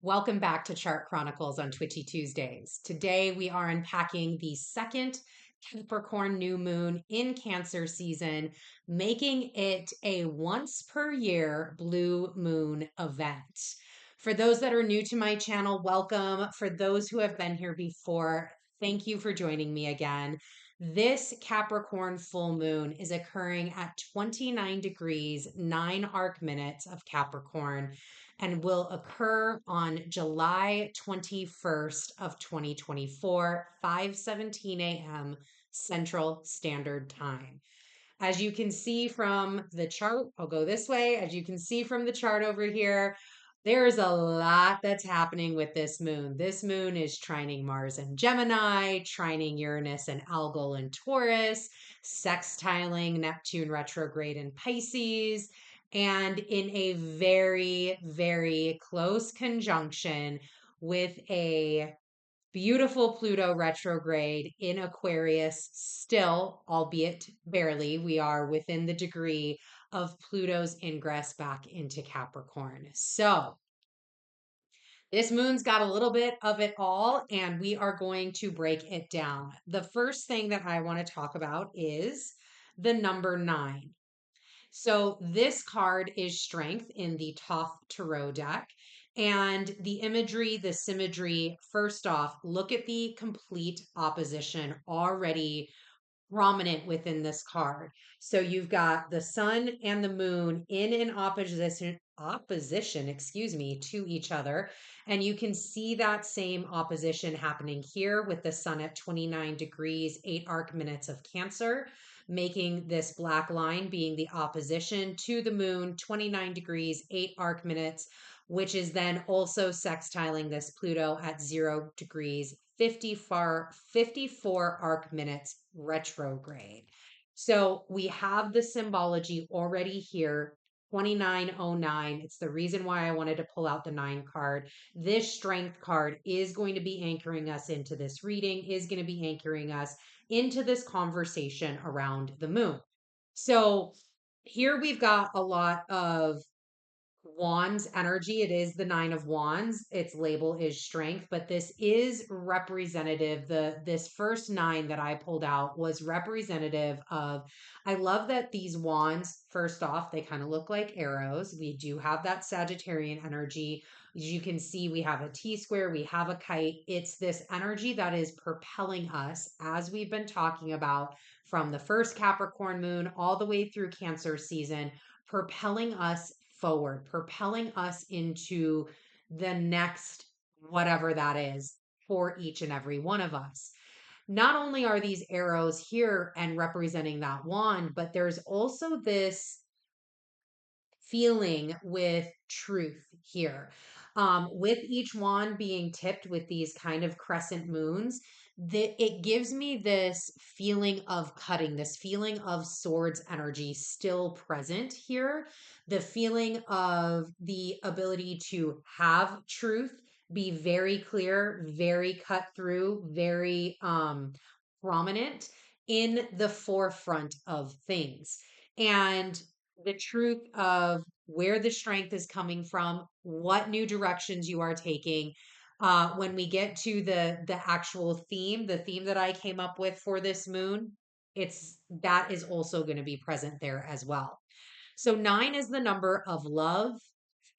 Welcome back to Chart Chronicles on Twitchy Tuesdays. Today we are unpacking the second Capricorn new moon in Cancer season, making it a once per year blue moon event. For those that are new to my channel, welcome. For those who have been here before, thank you for joining me again. This Capricorn full moon is occurring at 29 degrees, 9 arc minutes of Capricorn and will occur on July 21st of 2024, 5:17 a.m. Central Standard Time. As you can see from the chart, I'll go this way. As you can see from the chart over here, there's a lot that's happening with this moon. This moon is trining Mars and Gemini, trining Uranus and Algol and Taurus, sextiling Neptune retrograde in Pisces, and in a very, very close conjunction with a beautiful Pluto retrograde in Aquarius, still, albeit barely. We are within the degree of Pluto's ingress back into Capricorn. So, this moon's got a little bit of it all, and we are going to break it down. The first thing that I want to talk about is the number 9. So this card is strength in the Thoth Tarot deck. And the imagery, the symmetry, first off, look at the complete opposition already prominent within this card. So you've got the sun and the moon in an opposition, excuse me, to each other. And you can see that same opposition happening here with the sun at 29 degrees, 8 arc minutes of Cancer, making this black line being the opposition to the moon, 29 degrees, 8 arc minutes, which is then also sextiling this Pluto at 0 degrees, 54 arc minutes retrograde. So we have the symbology already here. 2909. It's the reason why I wanted to pull out the 9 card. This strength card is going to be anchoring us into this reading, is going to be anchoring us into this conversation around the moon. So here we've got a lot of wands energy. It is the 9 of wands. Its label is strength, but this is representative. This first 9 that I pulled out was representative of, I love that these wands, first off, they kind of look like arrows. We do have that Sagittarian energy. As you can see, we have a T square, we have a kite. It's this energy that is propelling us, as we've been talking about from the first Capricorn moon all the way through Cancer season, propelling us forward, propelling us into the next whatever that is for each and every one of us. Not only are these arrows here and representing that wand, but there's also this feeling with truth here. With each wand being tipped with these kind of crescent moons, that it gives me this feeling of cutting, this feeling of swords energy still present here, the feeling of the ability to have truth, be very clear, very cut through, very prominent in the forefront of things. And the truth of where the strength is coming from, what new directions you are taking. When we get to the actual theme, the theme that I came up with for this moon, it's that is also going to be present there as well. So 9 is the number of love,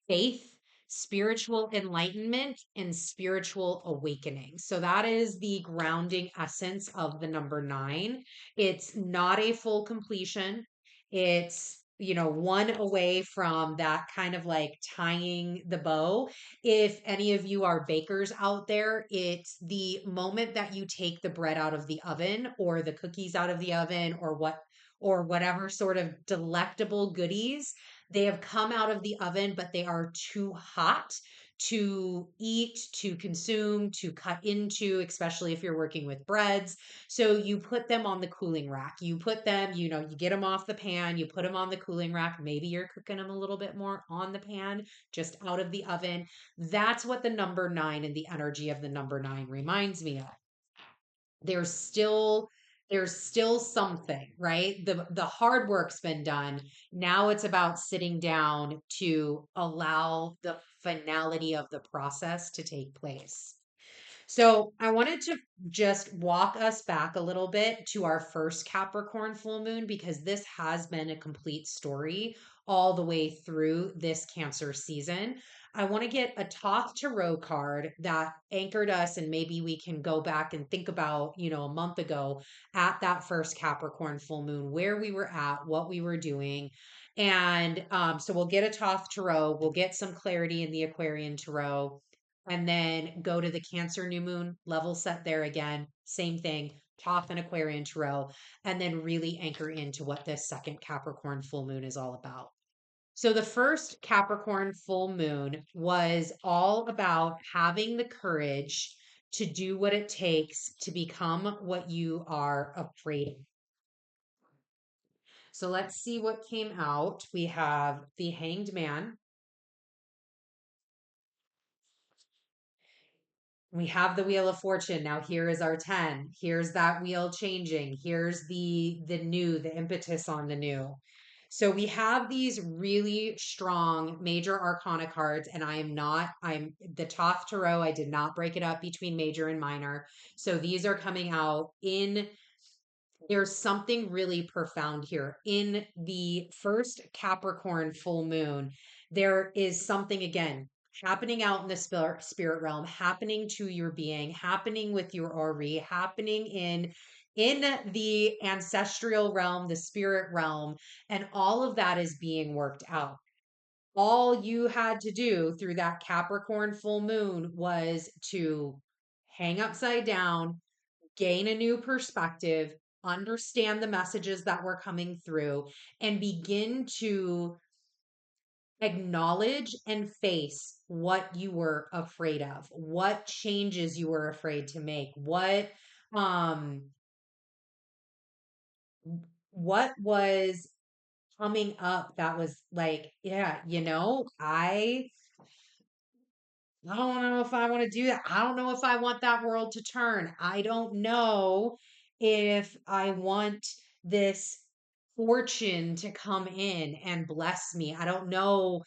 faith, spiritual enlightenment, and spiritual awakening. So that is the grounding essence of the number 9. It's not a full completion. It's one away from that kind of like tying the bow. If any of you are bakers out there, it's the moment that you take the bread out of the oven or the cookies out of the oven or whatever sort of delectable goodies. They have come out of the oven, but they are too hot to eat, to consume, to cut into, especially if you're working with breads. So you put them on the cooling rack. You put them, you get them off the pan, you put them on the cooling rack. Maybe you're cooking them a little bit more on the pan, just out of the oven. That's what the number 9 and the energy of the number 9 reminds me of. There's still there's still something, right? The hard work's been done. Now it's about sitting down to allow the finality of the process to take place. So I wanted to just walk us back a little bit to our first Capricorn full moon because this has been a complete story all the way through this Cancer season. I want to get a Thoth Tarot card that anchored us, and maybe we can go back and think about, a month ago at that first Capricorn full moon, where we were at, what we were doing. And so we'll get a Thoth Tarot, we'll get some clarity in the Aquarian Tarot, and then go to the Cancer new moon, level set there again, same thing, Thoth and Aquarian Tarot, and then really anchor into what this second Capricorn full moon is all about. So the first Capricorn full moon was all about having the courage to do what it takes to become what you are afraid of. So let's see what came out. We have the Hanged Man. We have the Wheel of Fortune. Now here is our 10. Here's that wheel changing. Here's the new, the impetus on the new. So we have these really strong major arcana cards, and I'm the Thoth Tarot. I did not break it up between major and minor. So these are coming out in, there's something really profound here. In the first Capricorn full moon, there is something again happening out in the spirit realm, happening to your being, happening with your Ori, happening in the ancestral realm, the spirit realm, and all of that is being worked out. All you had to do through that Capricorn full moon was to hang upside down, gain a new perspective, understand the messages that were coming through, and begin to acknowledge and face what you were afraid of, what changes you were afraid to make, um what was coming up that was like, yeah, I don't know if I want to do that. I don't know if I want that world to turn. I don't know if I want this fortune to come in and bless me. I don't know,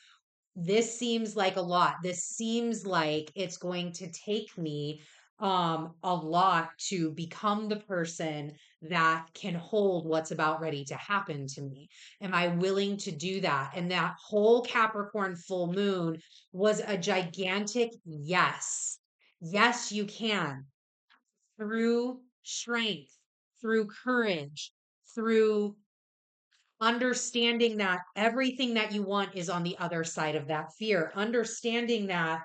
this seems like a lot. This seems like it's going to take me a lot to become the person that can hold what's about ready to happen to me. Am I willing to do that? And that whole Capricorn full moon was a gigantic yes. Yes, you can, through strength, through courage, through understanding that everything that you want is on the other side of that fear, understanding that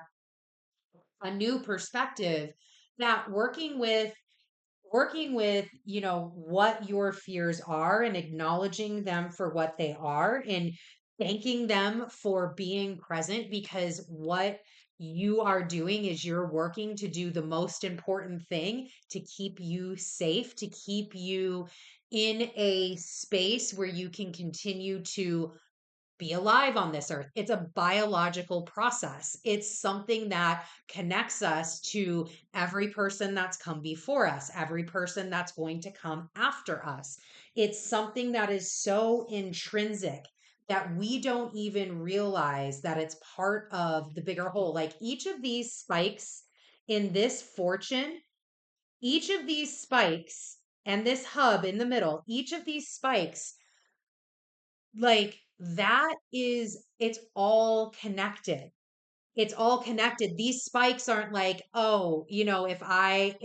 a new perspective, that working with what your fears are and acknowledging them for what they are and thanking them for being present, because what you are doing is you're working to do the most important thing to keep you safe, to keep you in a space where you can continue to be alive on this earth. It's a biological process. It's something that connects us to every person that's come before us, every person that's going to come after us. It's something that is so intrinsic that we don't even realize that it's part of the bigger whole. Like each of these spikes in this fortune, each of these spikes and this hub in the middle, each of these spikes, like that is, it's all connected. It's all connected. These spikes aren't like, oh, if I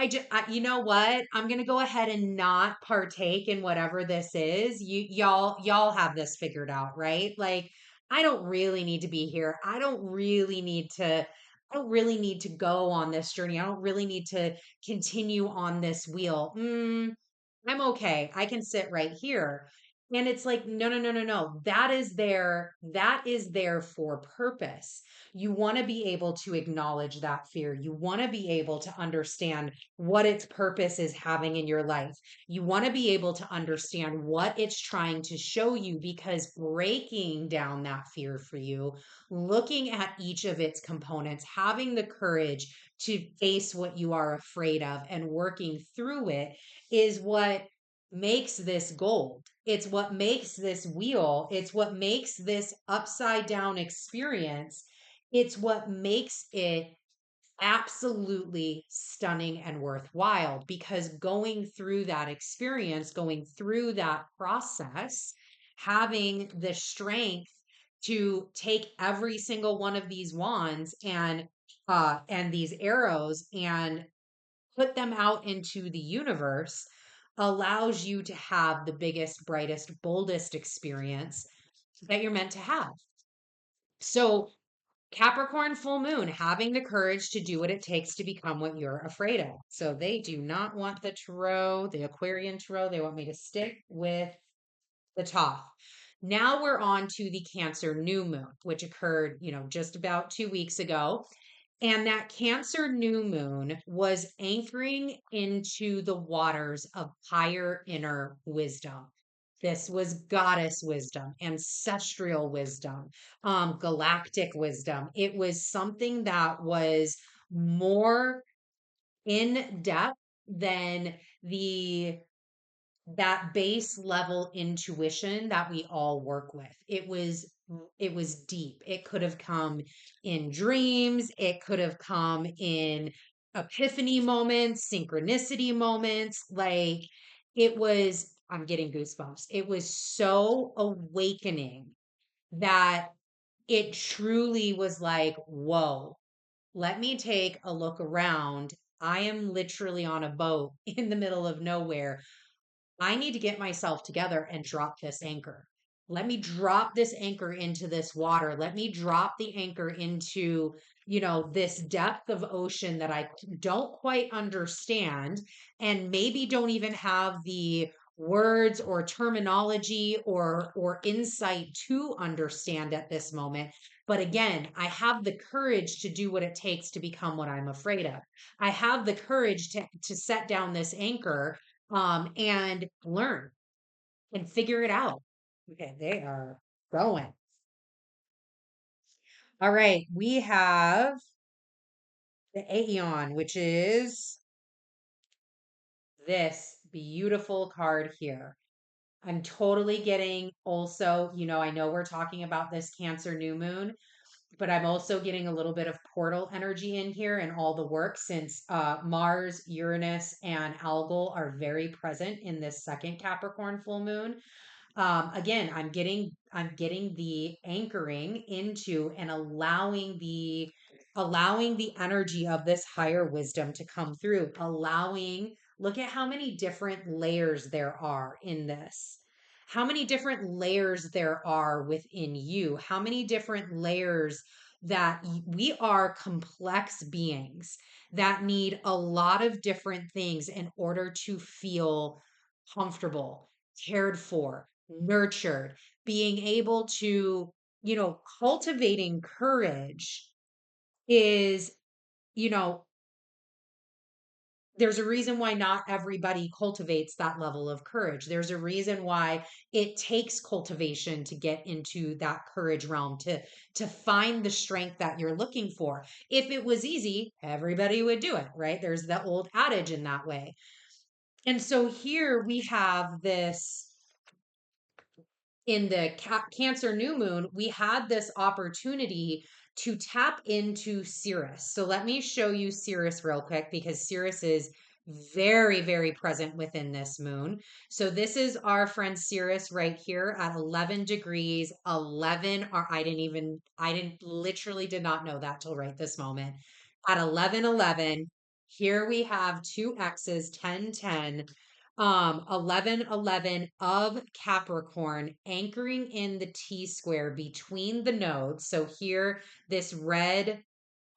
just, you know what, I'm gonna go ahead and not partake in whatever this is. Y'all have this figured out, right? Like, I don't really need to be here. I don't really need to go on this journey. I don't really need to continue on this wheel. I'm okay. I can sit right here. And it's like, no, no, no, no, no. That is there for purpose. You want to be able to acknowledge that fear. You want to be able to understand what its purpose is having in your life. You want to be able to understand what it's trying to show you, because breaking down that fear for you, looking at each of its components, having the courage to face what you are afraid of and working through it is what makes this gold. It's what makes this wheel. It's what makes this upside down experience. It's what makes it absolutely stunning and worthwhile, because going through that experience, going through that process, having the strength to take every single one of these wands and these arrows and put them out into the universe allows you to have the biggest, brightest, boldest experience that you're meant to have. So, Capricorn full moon, having the courage to do what it takes to become what you're afraid of. So, they do not want the tarot, the Aquarian tarot. They want me to stick with the top. Now we're on to the Cancer new moon, which occurred, just about 2 weeks ago. And that Cancer new moon was anchoring into the waters of higher inner wisdom. This was goddess wisdom, ancestral wisdom, galactic wisdom. It was something that was more in depth than the that base level intuition that we all work with. It was deep. It could have come in dreams, it could have come in epiphany moments, synchronicity moments. Like, I'm getting goosebumps. It was so awakening that it truly was like, whoa, let me take a look around. I am literally on a boat in the middle of nowhere. I need to get myself together and drop this anchor. Let me drop this anchor into this water. Let me drop the anchor into, this depth of ocean that I don't quite understand, and maybe don't even have the words or terminology or insight to understand at this moment. But again, I have the courage to do what it takes to become what I'm afraid of. I have the courage to set down this anchor, and learn and figure it out. Okay, they are going. All right, we have the Aeon, which is this beautiful card here. I'm totally getting also, I know we're talking about this Cancer new moon, but I'm also getting a little bit of portal energy in here and all the work, since Mars, Uranus, and Algol are very present in this second Capricorn full moon. Again, I'm getting the anchoring into and allowing the energy of this higher wisdom to come through, look at how many different layers there are in this. How many different layers there are within you. How many different layers that we are complex beings that need a lot of different things in order to feel comfortable, cared for, nurtured, being able to, cultivating courage is, you know, there's a reason why not everybody cultivates that level of courage. There's a reason why it takes cultivation to get into that courage realm, to find the strength that you're looking for. If it was easy, everybody would do it, right? There's the old adage in that way. And so here we have this in the Cancer new moon, we had this opportunity to tap into Sirius. So let me show you Sirius real quick, because Sirius is very, very present within this moon. So this is our friend Sirius right here at 11 degrees, 11, or literally did not know that till right this moment. At 11:11, here we have two X's, 10:10, 11:11 of Capricorn, anchoring in the T square between the nodes. So here, this red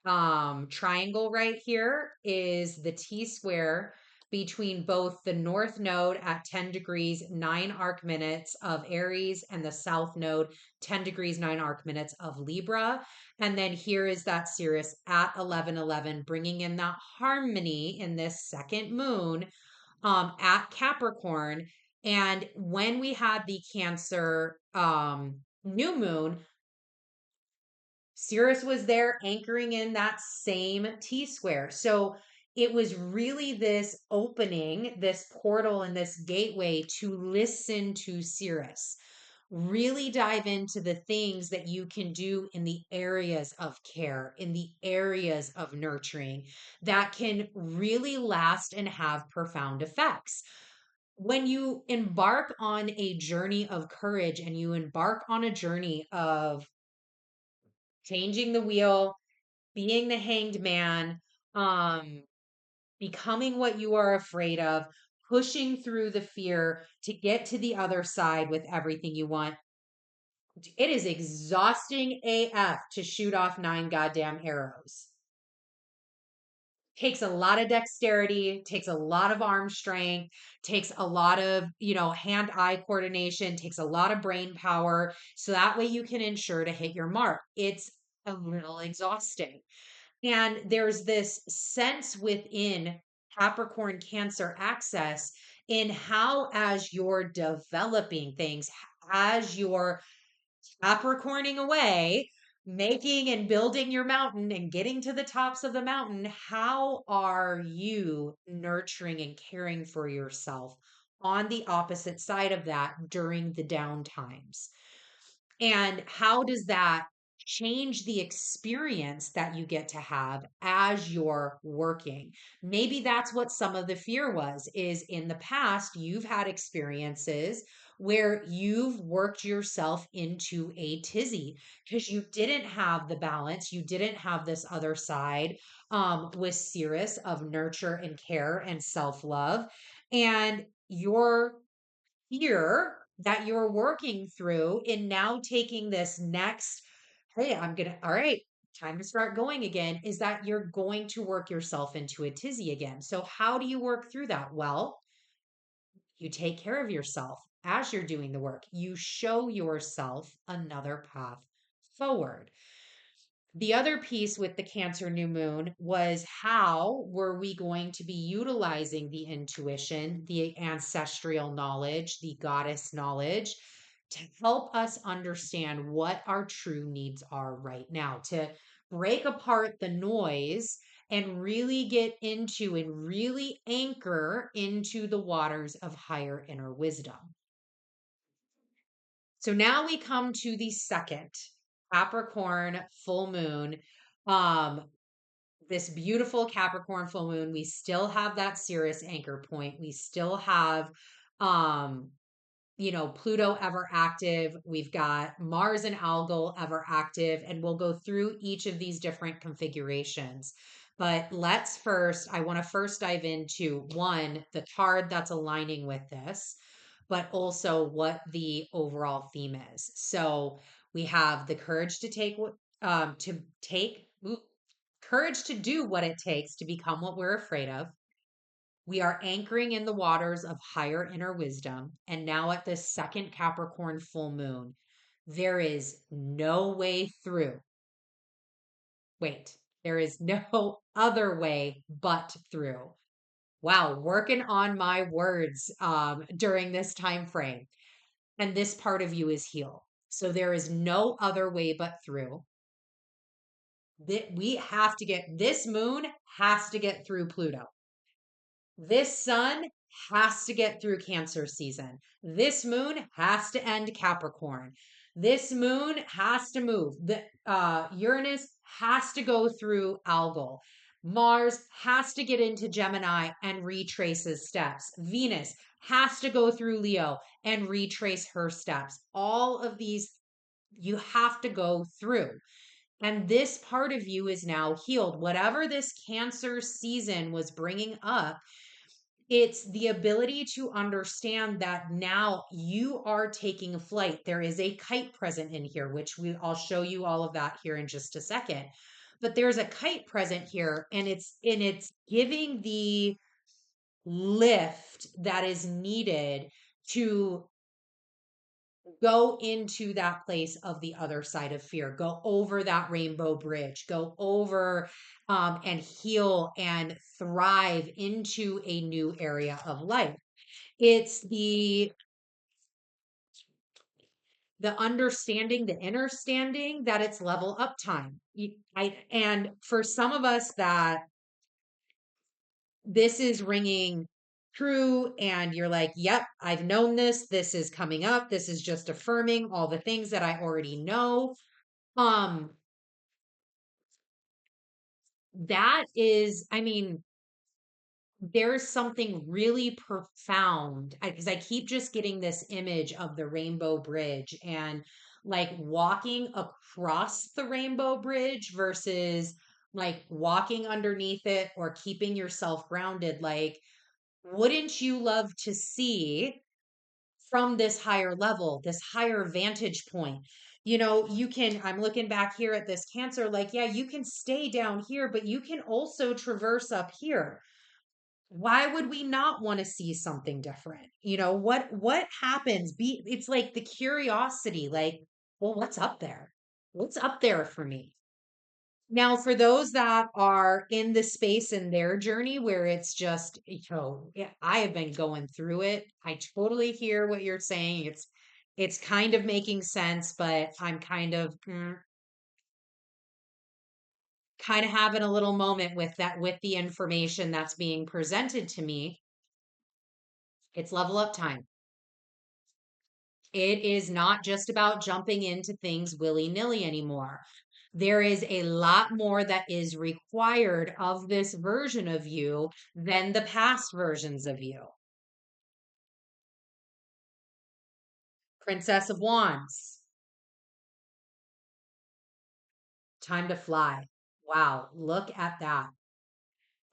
triangle right here is the T square between both the north node at 10 degrees 9 arc minutes of Aries and the south node 10 degrees 9 arc minutes of Libra. And then here is that Sirius at 11:11, bringing in that harmony in this second moon at Capricorn. And when we had the Cancer new moon, Sirius was there anchoring in that same T square. So it was really this opening, this portal, and this gateway to listen to Sirius. Really dive into the things that you can do in the areas of care, in the areas of nurturing that can really last and have profound effects. When you embark on a journey of courage and you embark on a journey of changing the wheel, being the hanged man, um, becoming what you are afraid of, pushing through the fear to get to the other side with everything you want. It is exhausting AF to shoot off 9 goddamn arrows. Takes a lot of dexterity, takes a lot of arm strength, takes a lot of, hand-eye coordination, takes a lot of brain power. So that way you can ensure to hit your mark. It's a little exhausting. And there's this sense within Capricorn Cancer access in how, as you're developing things, as you're Capricorning away, making and building your mountain and getting to the tops of the mountain, how are you nurturing and caring for yourself on the opposite side of that during the down times? And how does that change the experience that you get to have as you're working? Maybe that's what some of the fear was, is in the past, you've had experiences where you've worked yourself into a tizzy because you didn't have the balance. You didn't have this other side with Cirrus of nurture and care and self-love. And your fear that you're working through in now taking this next, hey, all right, time to start going again, is that you're going to work yourself into a tizzy again. So, how do you work through that? Well, you take care of yourself as you're doing the work, you show yourself another path forward. The other piece with the Cancer new moon was, how were we going to be utilizing the intuition, the ancestral knowledge, the goddess knowledge to help us understand what our true needs are right now, to break apart the noise and really get into and really anchor into the waters of higher inner wisdom. So now we come to the second Capricorn full moon. Um, this beautiful Capricorn full moon, we still have that Sirius anchor point. We still have, um, Pluto ever active. We've got Mars and Algol ever active, and we'll go through each of these different configurations. But I want to first dive into one, the card that's aligning with this, but also what the overall theme is. So we have the courage to courage to do what it takes to become what we're afraid of. We are anchoring in the waters of higher inner wisdom. And now at this second Capricorn full moon, there is no way through. Wait, there is no other way but through. Wow, working on my words during this time frame. And this part of you is healed. So there is no other way but through. This moon has to get through Pluto. This sun has to get through Cancer season. This moon has to end Capricorn. This moon has to move. The Uranus has to go through Algol. Mars has to get into Gemini and retrace his steps. Venus has to go through Leo and retrace her steps. All of these you have to go through. And this part of you is now healed. Whatever this Cancer season was bringing up, it's the ability to understand that now you are taking a flight. There is a kite present in here, which I'll show you all of that here in just a second. But there's a kite present here, and it's giving the lift that is needed to go into that place of the other side of fear, go over that rainbow bridge, go over and heal and thrive into a new area of life. It's the understanding, the inner standing that it's level up time. And for some of us that this is ringing true and you're like, yep, I've known this. This is coming up. This is just affirming all the things that I already know. Um, that is, I mean, there's something really profound because I keep just getting this image of the rainbow bridge and like walking across the rainbow bridge versus like walking underneath it or keeping yourself grounded. Like, wouldn't you love to see from this higher level, this higher vantage point? You know, you can, I'm looking back here at this Cancer, like, yeah, you can stay down here, but you can also traverse up here. Why would we not want to see something different? You know, what happens? It's like the curiosity, like, well, what's up there? What's up there for me? Now, for those that are in the space in their journey where it's just, yeah, I have been going through it. I totally hear what you're saying. It's kind of making sense, but I'm kind of having a little moment with that, with the information that's being presented to me. It's level up time. It is not just about jumping into things willy-nilly anymore. There is a lot more that is required of this version of you than the past versions of you. Princess of Wands, time to fly. Wow, look at that.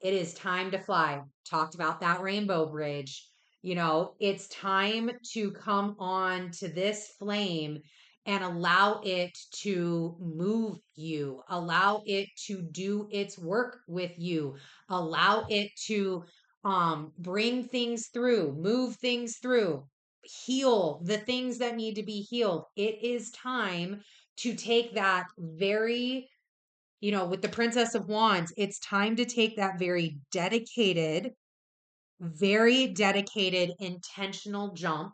It is time to fly. Talked about that rainbow bridge. You know, it's time to come on to this flame and allow it to move you, allow it to do its work with you, allow it to bring things through, move things through, heal the things that need to be healed. It is time to take that very, with the Princess of Wands, it's time to take that very dedicated, intentional jump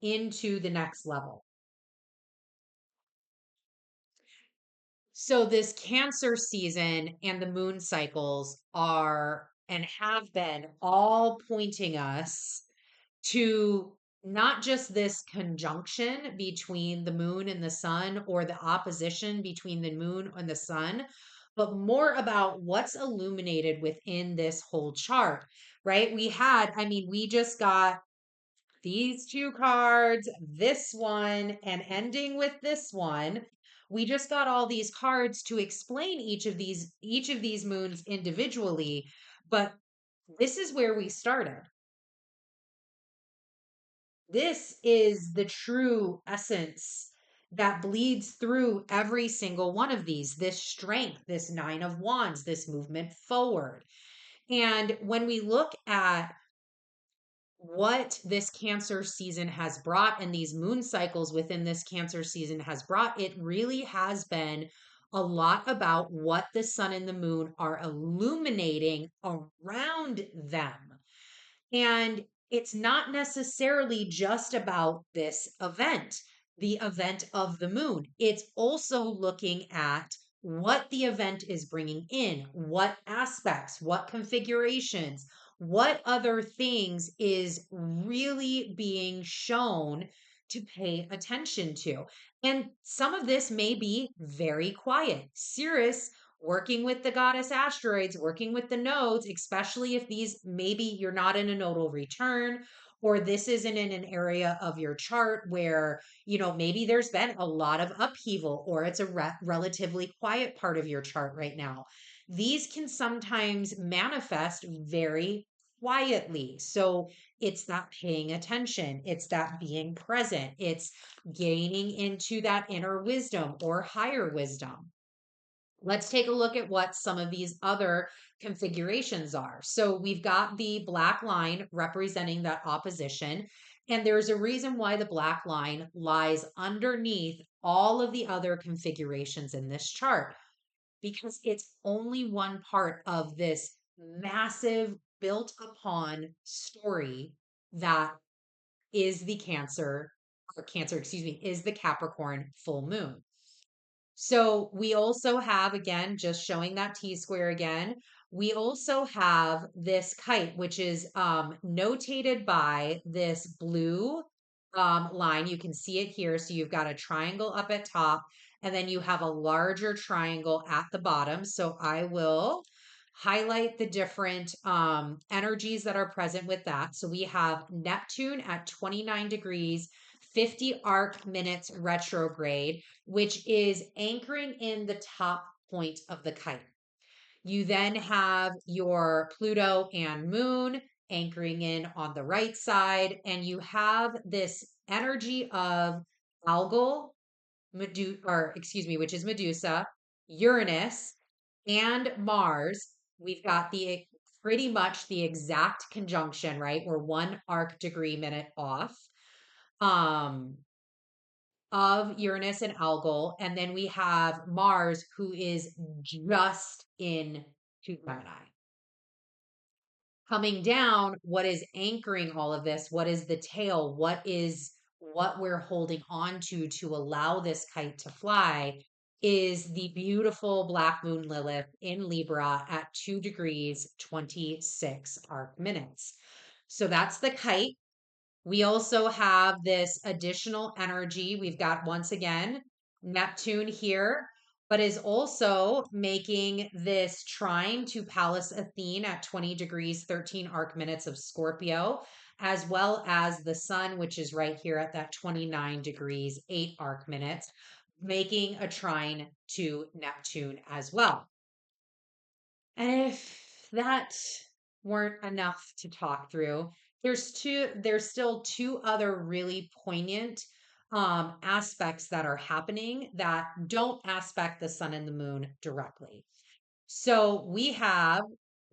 into the next level. So, this Cancer season and the moon cycles are and have been all pointing us to not just this conjunction between the moon and the sun or the opposition between the moon and the sun, but more about what's illuminated within this whole chart, right? We just got these two cards, this one, and ending with this one. We just got all these cards to explain each of these moons individually, but this is where we started. This is the true essence that bleeds through every single one of these, this strength, this Nine of Wands, this movement forward. And when we look at what this Cancer season has brought and these moon cycles within this Cancer season has brought, it really has been a lot about what the sun and the moon are illuminating around them. And it's not necessarily just about this event, the event of the moon. It's also looking at what the event is bringing in, what aspects, what configurations, what other things is really being shown to pay attention to. And some of this may be very quiet. Cirrus working with the goddess asteroids, working with the nodes, especially if these maybe you're not in a nodal return or this isn't in an area of your chart where, maybe there's been a lot of upheaval or it's a relatively quiet part of your chart right now. These can sometimes manifest very quietly. So it's that paying attention, it's that being present, it's gaining into that inner wisdom or higher wisdom. Let's take a look at what some of these other configurations are. So we've got the black line representing that opposition. And there's a reason why the black line lies underneath all of the other configurations in this chart, because it's only one part of this massive built upon story that is the is the Capricorn full moon. So we also have, again, just showing that T-square again, we also have this kite, which is notated by this blue line. You can see it here. So you've got a triangle up at top, and then you have a larger triangle at the bottom. So I will highlight the different energies that are present with that. So we have Neptune at 29 degrees, 50 arc minutes retrograde, which is anchoring in the top point of the kite. You then have your Pluto and Moon anchoring in on the right side, and you have this energy of algal, which is Medusa, Uranus, and Mars. We've got the pretty much the exact conjunction, right? We're 1 arc degree minute off. Of Uranus and algal, and then we have Mars, who is just in Gemini. Coming down, what is anchoring all of this? What is the tail? What we're holding on to allow this kite to fly is the beautiful black moon Lilith in Libra at 2 degrees 26 arc minutes. So that's the kite. We also have this additional energy. We've got, once again, Neptune here, but is also making this trine to Pallas Athene at 20 degrees, 13 arc minutes of Scorpio, as well as the sun, which is right here at that 29 degrees, 8 arc minutes, making a trine to Neptune as well. And if that weren't enough to talk through, there's still two other really poignant aspects that are happening that don't aspect the sun and the moon directly. So we have,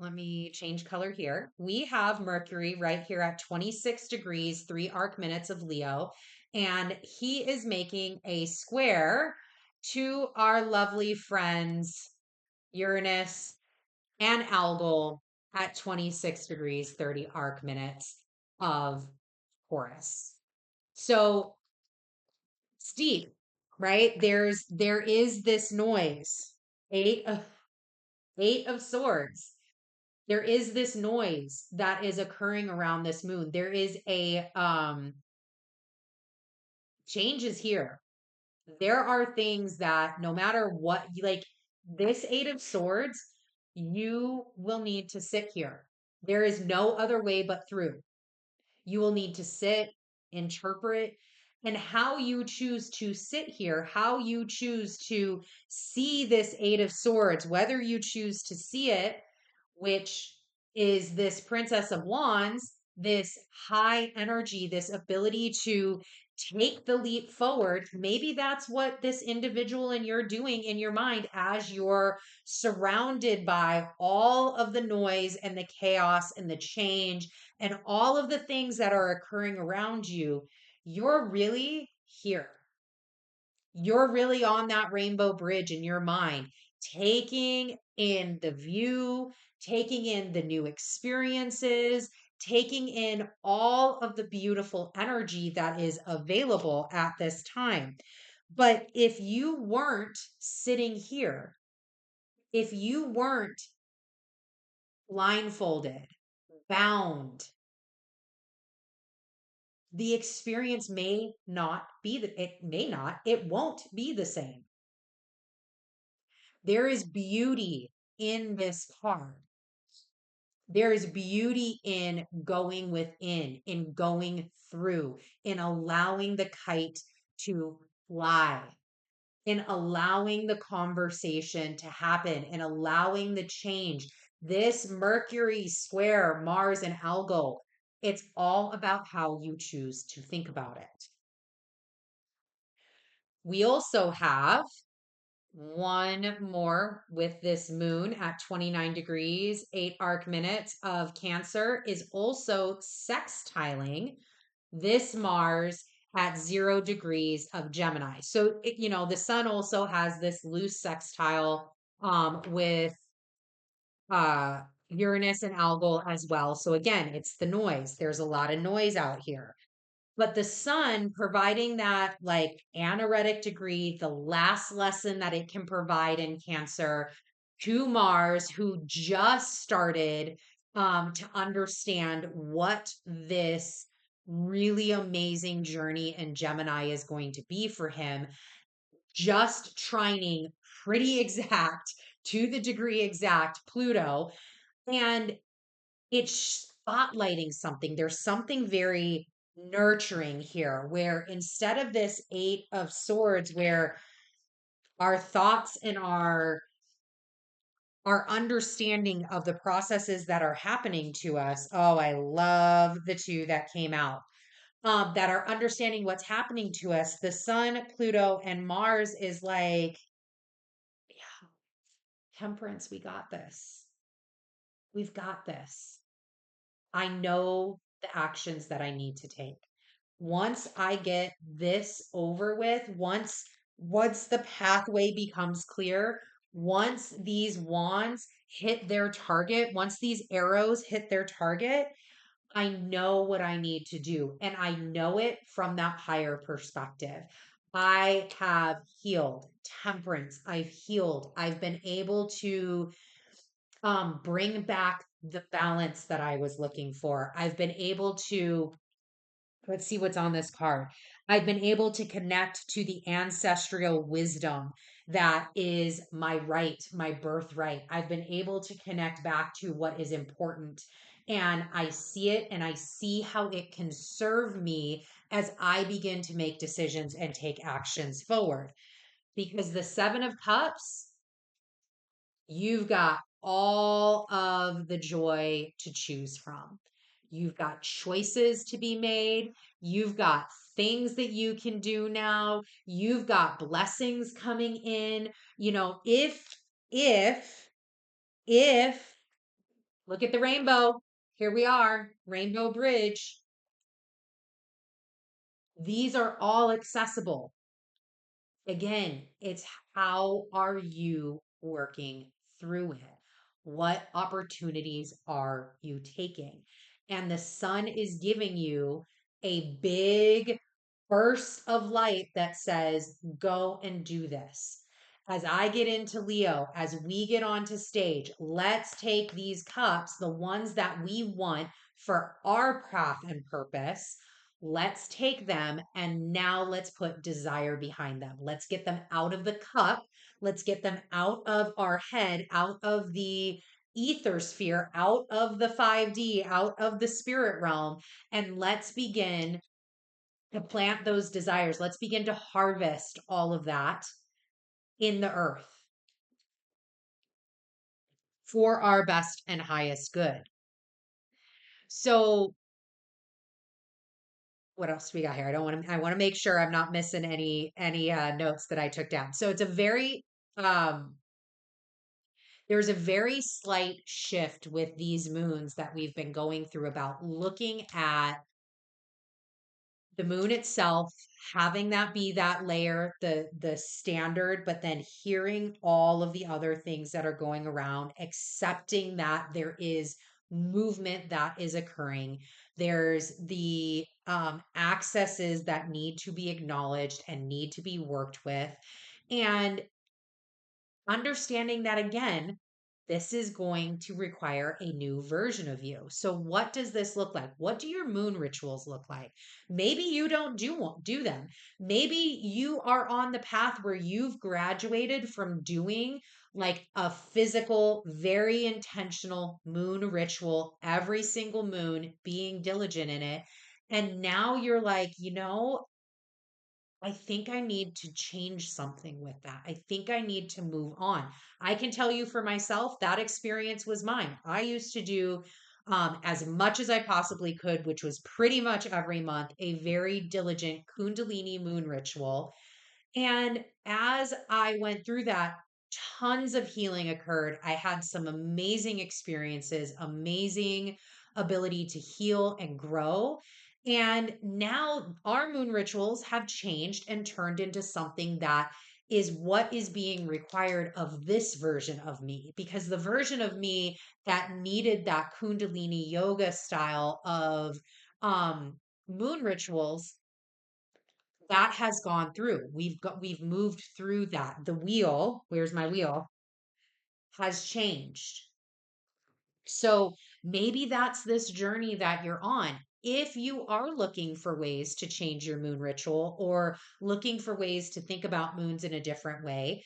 let me change color here. We have Mercury right here at 26 degrees, 3 arc minutes of Leo, and he is making a square to our lovely friends Uranus and algal at 26 degrees, 30 arc minutes of Taurus. So steep, right? There is this noise. Eight of eight of swords. There is this noise that is occurring around this moon. There is a changes here. There are things that no matter what, like this 8 of swords, you will need to sit here. There is no other way but through. You will need to sit, interpret, and how you choose to sit here, how you choose to see this 8 of swords, whether you choose to see it, which is this Princess of Wands, this high energy, this ability to take the leap forward. Maybe that's what this individual and you're doing in your mind as you're surrounded by all of the noise and the chaos and the change and all of the things that are occurring around you. You're really here. You're really on that rainbow bridge in your mind, taking in the view, taking in the new experiences, taking in all of the beautiful energy that is available at this time. But if you weren't sitting here, if you weren't blindfolded, bound, the experience it won't be the same. There is beauty in this card. There is beauty in going within, in going through, in allowing the kite to fly, in allowing the conversation to happen, in allowing the change. This Mercury square, Mars and algal, it's all about how you choose to think about it. We also have one more with this moon at 29 degrees, 8 arc minutes of Cancer is also sextiling this Mars at 0 degrees of Gemini. So, the sun also has this loose sextile with uh, Uranus and Algol as well. So, again, it's the noise. There's a lot of noise out here. But the sun providing that like anaretic degree, the last lesson that it can provide in Cancer to Mars, who just started to understand what this really amazing journey in Gemini is going to be for him, just trining pretty exact to the degree exact Pluto. And it's spotlighting something. There's something very nurturing here, where instead of this Eight of Swords, where our thoughts and our understanding of the processes that are happening to us. Oh, I love the two that came out. That are understanding what's happening to us. The sun, Pluto, and Mars is like, yeah, Temperance, we got this. We've got this. I know the actions that I need to take. Once I get this over with, once the pathway becomes clear, once these wands hit their target, once these arrows hit their target, I know what I need to do. And I know it from that higher perspective. I have healed Temperance. I've healed. I've been able to bring back the balance that I was looking for. I've been able to, let's see what's on this card. I've been able to connect to the ancestral wisdom that is my right, my birthright. I've been able to connect back to what is important. And I see it and I see how it can serve me as I begin to make decisions and take actions forward. Because the Seven of Cups, you've got all of the joy to choose from. You've got choices to be made. You've got things that you can do now. You've got blessings coming in. If, if, look at the rainbow. Here we are, Rainbow Bridge. These are all accessible. Again, it's how are you working through it? What opportunities are you taking? And the sun is giving you a big burst of light that says, go and do this. As I get into Leo, as we get onto stage, let's take these cups, the ones that we want for our path and purpose. Let's take them and now let's put desire behind them. Let's get them out of the cup. Let's get them out of our head, out of the ether sphere, out of the 5D, out of the spirit realm. And let's begin to plant those desires. Let's begin to harvest all of that in the earth for our best and highest good. So what else we got here? I want to make sure I'm not missing any notes that I took down. So it's a very um there's a very slight shift with these moons that we've been going through about looking at the moon itself, having that be that layer, the standard, but then hearing all of the other things that are going around, accepting that there is movement that is occurring. There's the accesses that need to be acknowledged and need to be worked with. And understanding that again, this is going to require a new version of you. So what does this look like? What do your moon rituals look like? Maybe you don't do them. Maybe you are on the path where you've graduated from doing like a physical, very intentional moon ritual every single moon, being diligent in it. And now you're like, I think I need to change something with that. I think I need to move on. I can tell you for myself, that experience was mine. I used to do as much as I possibly could, which was pretty much every month, a very diligent Kundalini moon ritual. And as I went through that, tons of healing occurred. I had some amazing experiences, amazing ability to heal and grow. And now our moon rituals have changed and turned into something that is what is being required of this version of me. Because the version of me that needed that Kundalini yoga style of um, moon rituals, that has gone through. We've moved through that. The wheel, where's my wheel, has changed. So maybe that's this journey that you're on. If you are looking for ways to change your moon ritual or looking for ways to think about moons in a different way,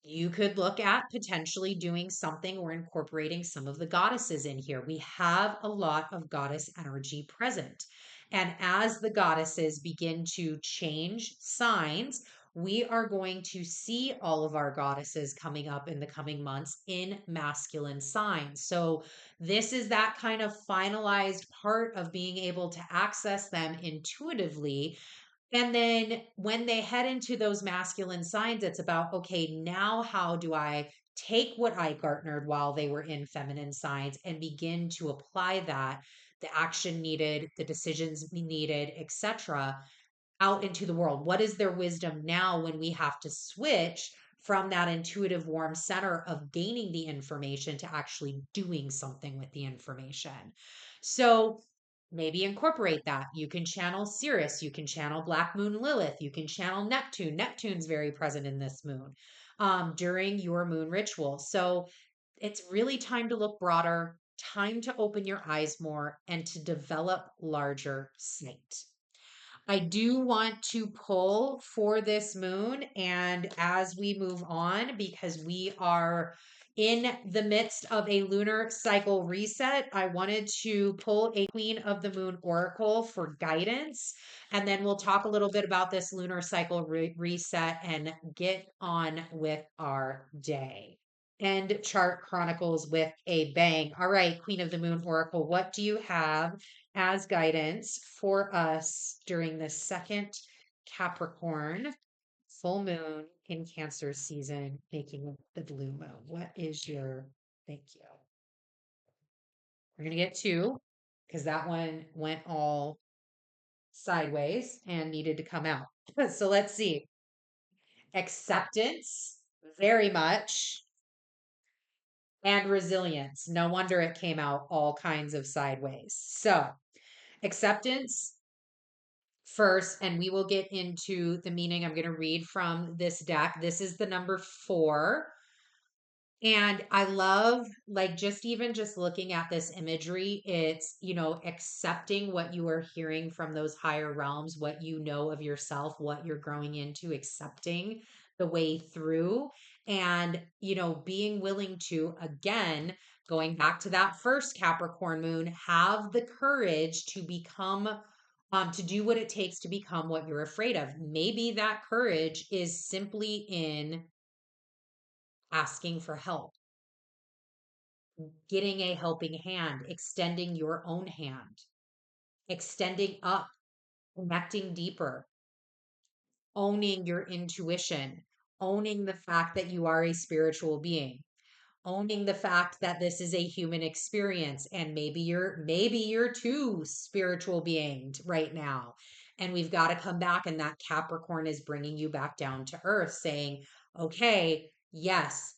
you could look at potentially doing something or incorporating some of the goddesses in here. We have a lot of goddess energy present. And as the goddesses begin to change signs, we are going to see all of our goddesses coming up in the coming months in masculine signs. So, this is that kind of finalized part of being able to access them intuitively. And then when they head into those masculine signs, it's about, okay, now how do I take what I garnered while they were in feminine signs and begin to apply that, the action needed, the decisions needed, etc., out into the world? What is their wisdom now when we have to switch from that intuitive warm center of gaining the information to actually doing something with the information? So maybe incorporate that. You can channel Sirius, you can channel Black Moon Lilith, you can channel Neptune. Neptune's very present in this moon during your moon ritual. So it's really time to look broader, time to open your eyes more, and to develop larger sight. I do want to pull for this moon. And as we move on, because we are in the midst of a lunar cycle reset, I wanted to pull a Queen of the Moon Oracle for guidance. And then we'll talk a little bit about this lunar cycle reset and get on with our day. And Chart Chronicles with a bang. All right, Queen of the Moon Oracle, what do you have as guidance for us during the second Capricorn full moon in Cancer season, making the blue moon? What is your thank you? We're going to get two because that one went all sideways and needed to come out. So let's see. Acceptance, very much, and resilience. No wonder it came out all kinds of sideways. So, acceptance first, and we will get into the meaning. I'm going to read from this deck. This is the number 4. And I love, like, just even just looking at this imagery, it's, accepting what you are hearing from those higher realms, what you know of yourself, what you're growing into, accepting the way through, and, being willing to, again, going back to that first Capricorn moon, have the courage to become, to do what it takes to become what you're afraid of. Maybe that courage is simply in asking for help, getting a helping hand, extending your own hand, extending up, connecting deeper, owning your intuition, owning the fact that you are a spiritual being, owning the fact that this is a human experience and maybe you're too spiritual being right now, and we've got to come back, and that Capricorn is bringing you back down to earth, saying, okay, yes,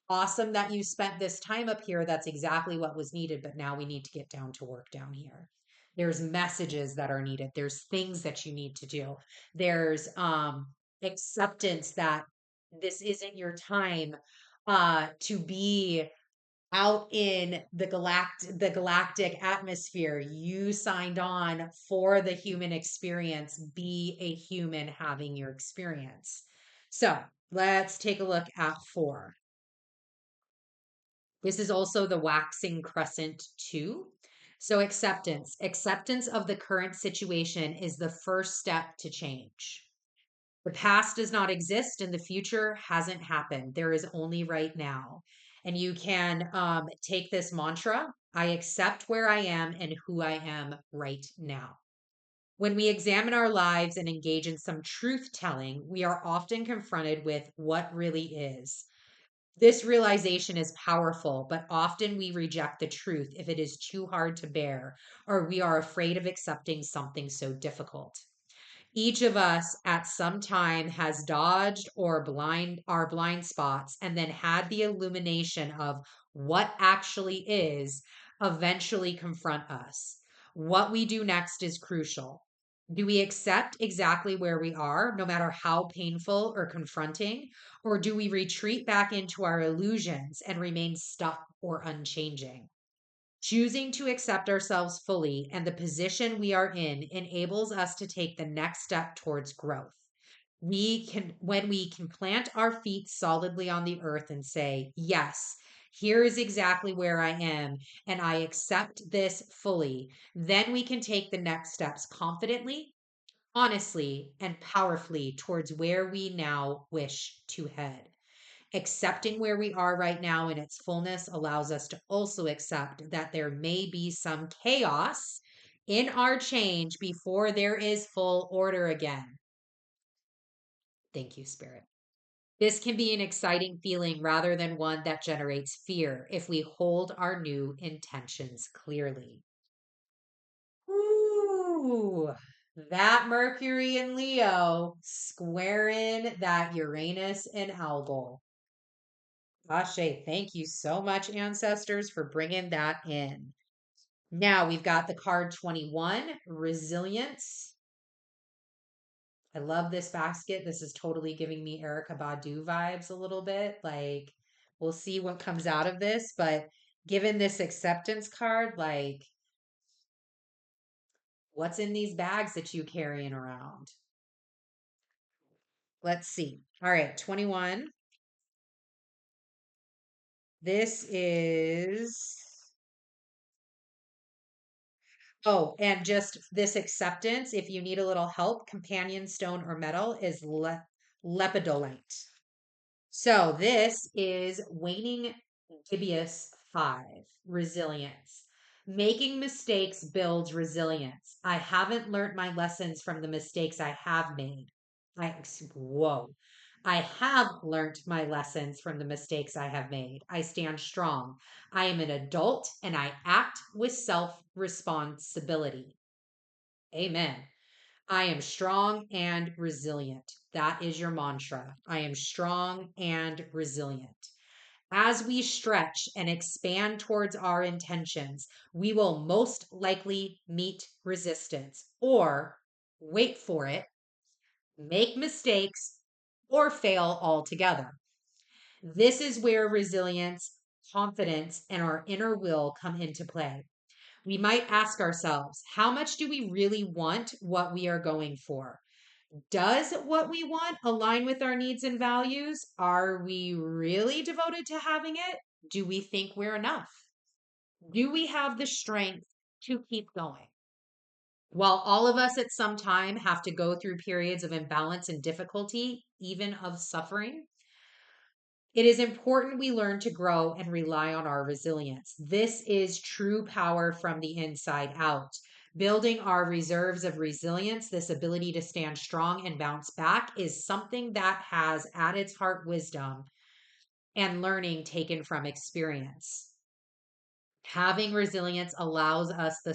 awesome that you spent this time up here. That's exactly what was needed. But now we need to get down to work down here. There's messages that are needed. There's things that you need to do. There's acceptance that this isn't your time to be out in the galactic atmosphere. You signed on for the human experience. Be a human having your experience. So let's take a look at 4. This is also the waxing crescent too. So acceptance of the current situation is the first step to change. The past does not exist and the future hasn't happened. There is only right now. And you can take this mantra: I accept where I am and who I am right now. When we examine our lives and engage in some truth telling, we are often confronted with what really is. This realization is powerful, but often we reject the truth if it is too hard to bear, or we are afraid of accepting something so difficult. Each of us at some time has dodged or blind our blind spots and then had the illumination of what actually is eventually confront us. What we do next is crucial. Do we accept exactly where we are, no matter how painful or confronting? Or do we retreat back into our illusions and remain stuck or unchanging? Choosing to accept ourselves fully and the position we are in enables us to take the next step towards growth. When we can plant our feet solidly on the earth and say, yes, here is exactly where I am, and I accept this fully, then we can take the next steps confidently, honestly, and powerfully towards where we now wish to head. Accepting where we are right now in its fullness allows us to also accept that there may be some chaos in our change before there is full order again. Thank you, Spirit. This can be an exciting feeling rather than one that generates fear if we hold our new intentions clearly. Ooh, that Mercury in Leo squaring that Uranus in Algol. Ashe, thank you so much, ancestors, for bringing that in. Now we've got the card 21, Resilience. I love this basket. This is totally giving me Erica Badu vibes a little bit. Like, we'll see what comes out of this, but given this acceptance card, like, what's in these bags that you carrying around? Let's see. All right, 21. This is Oh, and just this acceptance, if you need a little help, companion stone or metal is lepidolite. So this is waning gibbous 5, resilience. Making mistakes builds resilience. I haven't learned my lessons from the mistakes I have made. Whoa. I have learned my lessons from the mistakes I have made. I stand strong. I am an adult and I act with self responsibility. Amen. I am strong and resilient. That is your mantra. I am strong and resilient. As we stretch and expand towards our intentions, we will most likely meet resistance or wait for it, make mistakes, or fail altogether. This is where resilience, confidence, and our inner will come into play. We might ask ourselves, how much do we really want what we are going for? Does what we want align with our needs and values? Are we really devoted to having it? Do we think we're enough? Do we have the strength to keep going? While all of us at some time have to go through periods of imbalance and difficulty, even of suffering, it is important we learn to grow and rely on our resilience. This is true power from the inside out. Building our reserves of resilience, this ability to stand strong and bounce back, is something that has at its heart wisdom and learning taken from experience. Having resilience allows us the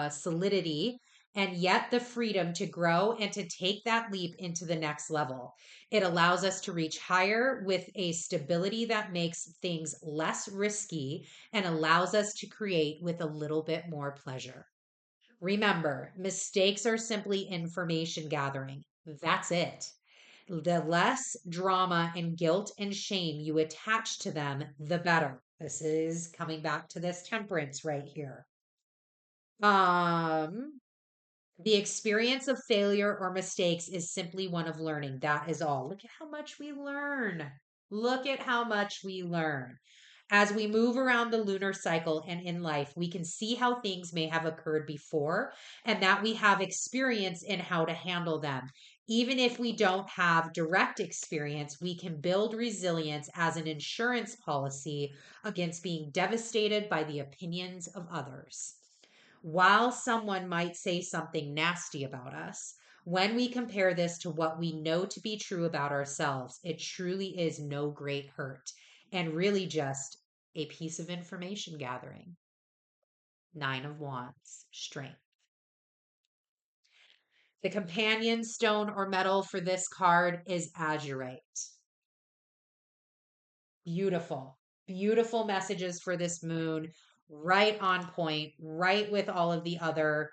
solidity and yet the freedom to grow and to take that leap into the next level. It allows us to reach higher with a stability that makes things less risky and allows us to create with a little bit more pleasure. Remember, mistakes are simply information gathering. That's it. The less drama and guilt and shame you attach to them, the better. This is coming back to this temperance right here. Um, the experience of failure or mistakes is simply one of learning. That is all. Look at how much we learn. Look at how much we learn. As we move around the lunar cycle and in life, we can see how things may have occurred before and that we have experience in how to handle them. Even if we don't have direct experience, we can build resilience as an insurance policy against being devastated by the opinions of others. While someone might say something nasty about us, when we compare this to what we know to be true about ourselves, it truly is no great hurt and really just a piece of information gathering. Nine of Wands, strength. The companion stone or metal for this card is azurite. Beautiful, beautiful messages for this moon. Right on point, right with all of the other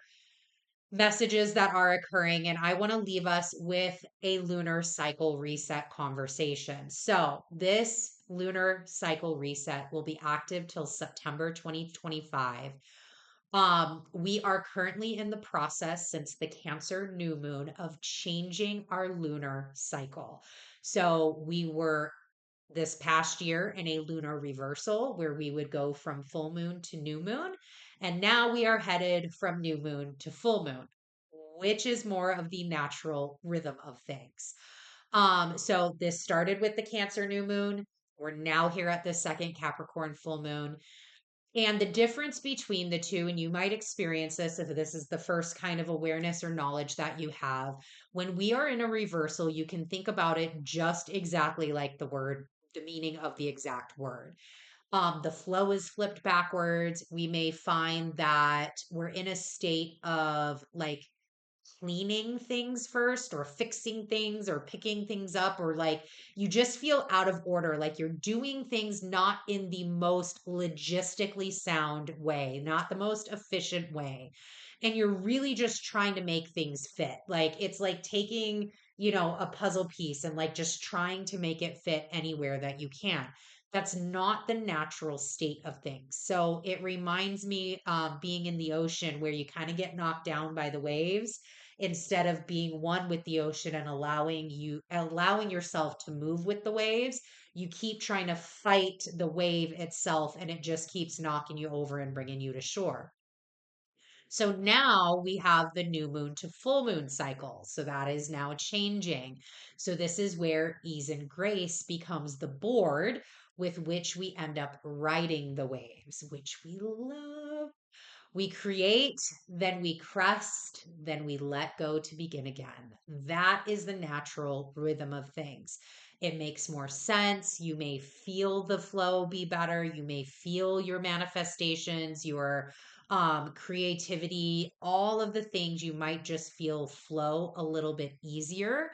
messages that are occurring. And I want to leave us with a lunar cycle reset conversation. So, this lunar cycle reset will be active till September 2025. We are currently in the process since the Cancer new moon of changing our lunar cycle. So, we were this past year in a lunar reversal where we would go from full moon to new moon. And now we are headed from new moon to full moon, which is more of the natural rhythm of things. So this started with the Cancer new moon. We're now here at the second Capricorn full moon. And the difference between the two, and you might experience this if this is the first kind of awareness or knowledge that you have, when we are in a reversal, you can think about it just exactly like the word, the meaning of the exact word. The flow is flipped backwards. We may find that we're in a state of like cleaning things first or fixing things or picking things up, or like you just feel out of order, like you're doing things not in the most logistically sound way, not the most efficient way, and you're really just trying to make things fit. Like it's like taking, a puzzle piece and like just trying to make it fit anywhere that you can. That's not the natural state of things. So it reminds me being in the ocean where you kind of get knocked down by the waves instead of being one with the ocean and allowing yourself to move with the waves. You keep trying to fight the wave itself and it just keeps knocking you over and bringing you to shore. So now we have the new moon to full moon cycle. So that is now changing. So this is where ease and grace becomes the board with which we end up riding the waves, which we love. We create, then we crest, then we let go to begin again. That is the natural rhythm of things. It makes more sense. You may feel the flow be better. You may feel your manifestations, your creativity, all of the things you might just feel flow a little bit easier.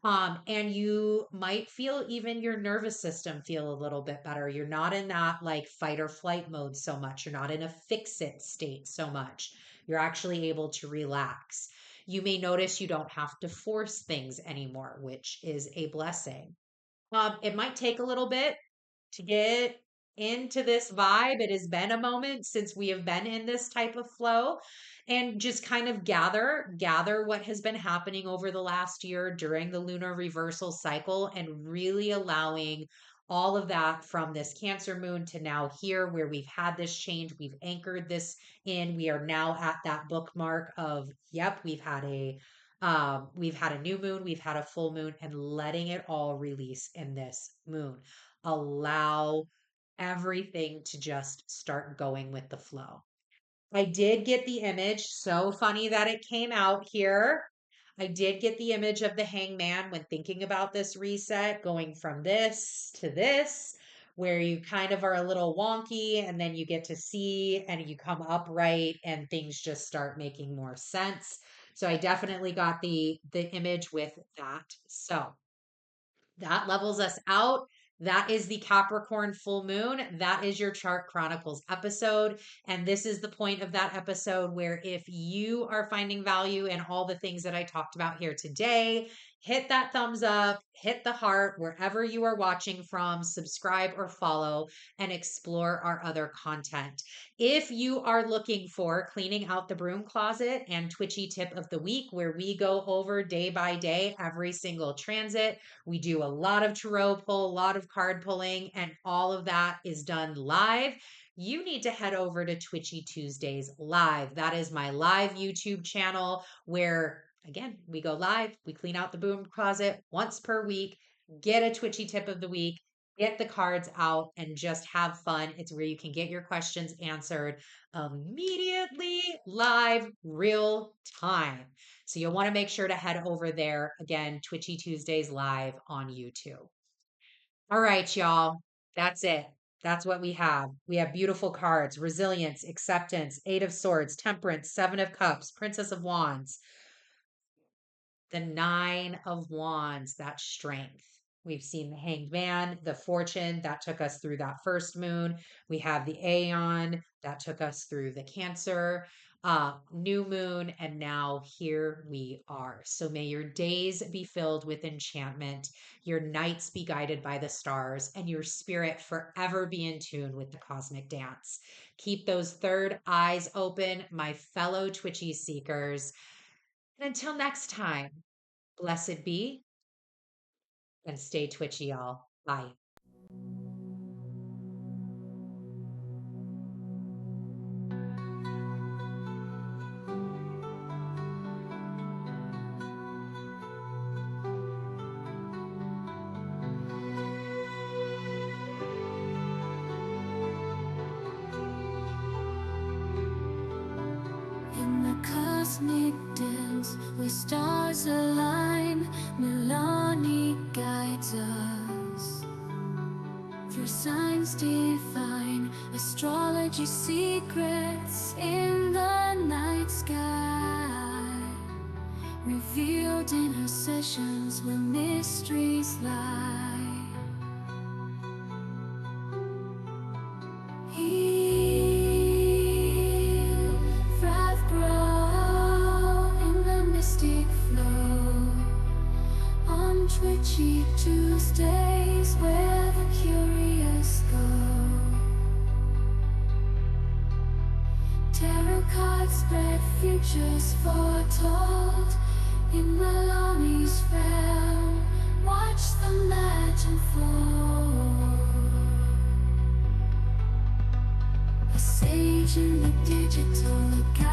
And you might feel even your nervous system feel a little bit better. You're not in that like fight or flight mode so much. You're not in a fix it state so much. You're actually able to relax. You may notice you don't have to force things anymore, which is a blessing. It might take a little bit to get into this vibe. It has been a moment since we have been in this type of flow, and just kind of gather what has been happening over the last year during the lunar reversal cycle and really allowing all of that from this Cancer moon to now here where we've had this change, we've anchored this in. We are now at that bookmark of, yep, we've had a new moon, we've had a full moon, and letting it all release in this moon. Allow everything to just start going with the flow. I did get the image. So funny that it came out here. I did get the image of the hangman when thinking about this reset, going from this to this, where you kind of are a little wonky and then you get to see and you come upright and things just start making more sense. So I definitely got the image with that. So that levels us out. That is the Capricorn full moon. That is your Chart Chronicles episode. And this is the point of that episode where if you are finding value in all the things that I talked about here today, hit that thumbs up, hit the heart wherever you are watching from, subscribe or follow, and explore our other content. If you are looking for cleaning out the broom closet and Twitchy tip of the week, where we go over day by day every single transit, we do a lot of tarot pull, a lot of card pulling, and all of that is done live. You need to head over to Twitchy Tuesdays Live. That is my live YouTube channel where, again, we go live, we clean out the broom closet once per week, get a Twitchy tip of the week, Get the cards out and just have fun. It's where you can get your questions answered immediately, live, real time. So you'll want to make sure to head over there. Again, Twitchy Tuesdays live on YouTube. All right, y'all. That's it. That's what we have. We have beautiful cards: resilience, acceptance, Eight of Swords, temperance, Seven of Cups, Princess of Wands, the Nine of Wands, that strength. We've seen the Hanged Man, the Fortune, that took us through that first moon. We have the Aeon, that took us through the Cancer, new moon, and now here we are. So may your days be filled with enchantment, your nights be guided by the stars, and your spirit forever be in tune with the cosmic dance. Keep those third eyes open, my fellow Twitchy seekers. And until next time, blessed be and stay twitchy, y'all. Bye. In the cosmic dance, where stars align, Milani guides us through signs divine, astrology secrets in the night sky, revealed in her sessions where mysteries lie. Twitchy Tuesdays, where the curious go. Tarot cards spread futures foretold in Milani's realm. Watch the magic unfold. A sage in the digital account.